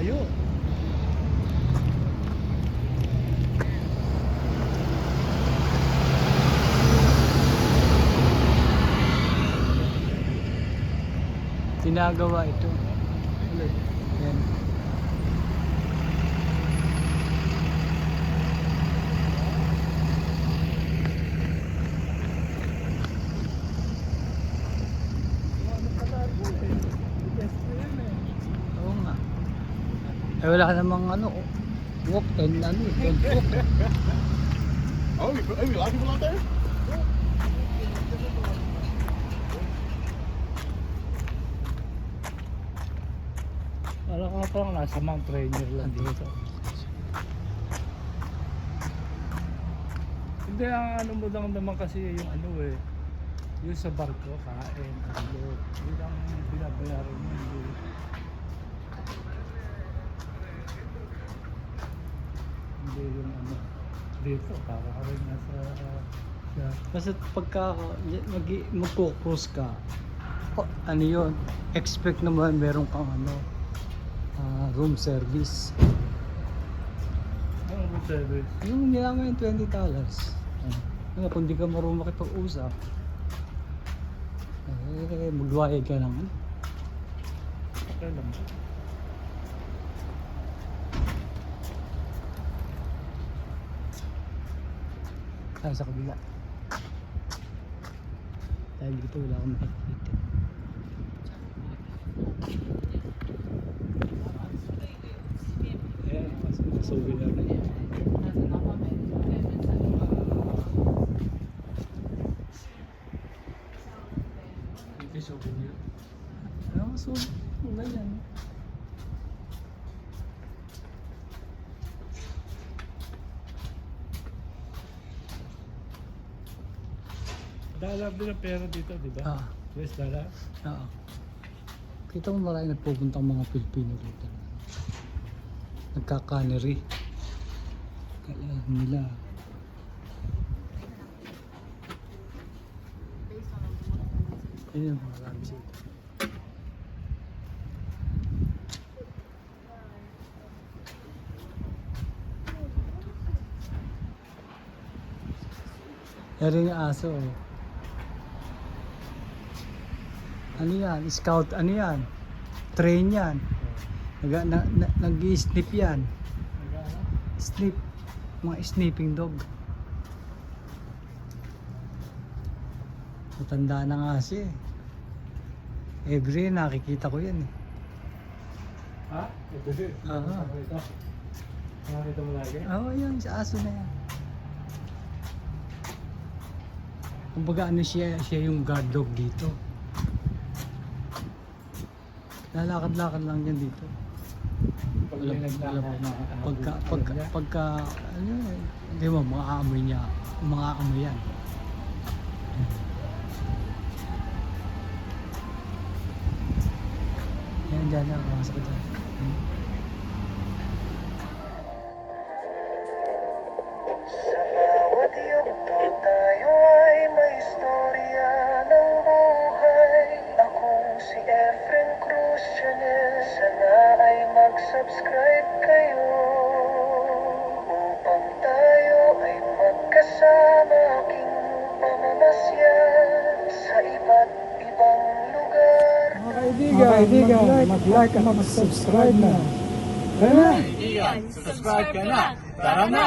malayo. Ginagawa ito. Yan. Oo nga. Eh wala ka namang ano, walk and ano, don't walk. Oh, you a lot of people out there? Wala ka parang nasa Mount Rainier lang dito. Hindi, ang ano mo lang naman kasi yung ano eh, yung sa barko, kain, ano, yun ang binabayaran mo. Hindi yung ano, dito, para ka rin nasa, basta pagka magkukruise ka, ano yun, expect naman meron kang ano, room service. Ano room service? Yung nilangan yung $20. Ano, kung di ka marunong makipag-usap, magwayag ka lang. Okay lang. Tayo sa kabila. Dahil dito wala akong makikita. Ayan, souvenir na yan. Ito souvenir. Ano, souvenir yan. Dollar din ang pera dito, di ba? US dollar. Oo. Kita mo marami nagpupuntang mga Pilipino dito. Nagka-cannery. Kailangan nila. Ayun yung mga rami dito. Yan rin yung aso. Ano yan? Scout, ano yan? Train yan. Nag-i-snip yan. Snip. Mga sniffing dog. Matanda na nga siya eh. Every year nakikita ko yan eh. Ha? Ito din. Aha. Nakakita mo lagi? Oo, yan. Sa aso na yan. Kumbaga ano siya yung guard dog dito. Lalakad-lakad lang yan dito. Pag Alam, may naglakad, pagka, ano, di ba, mga amoy niya, mga amoy yan. Yan, dyan na, pumasok ko dyan. Sa bawat yugto tayo ay may istorya ng buhay. Ako si Efren Cruz Channel. Sana ay mag-subscribe kayo upang tayo ay magkasama aking pamamasyal sa iba't ibang lugar. Mga kaibigan, mag-like at mag-subscribe na. Tara na! Subscribe ka na! Tara na!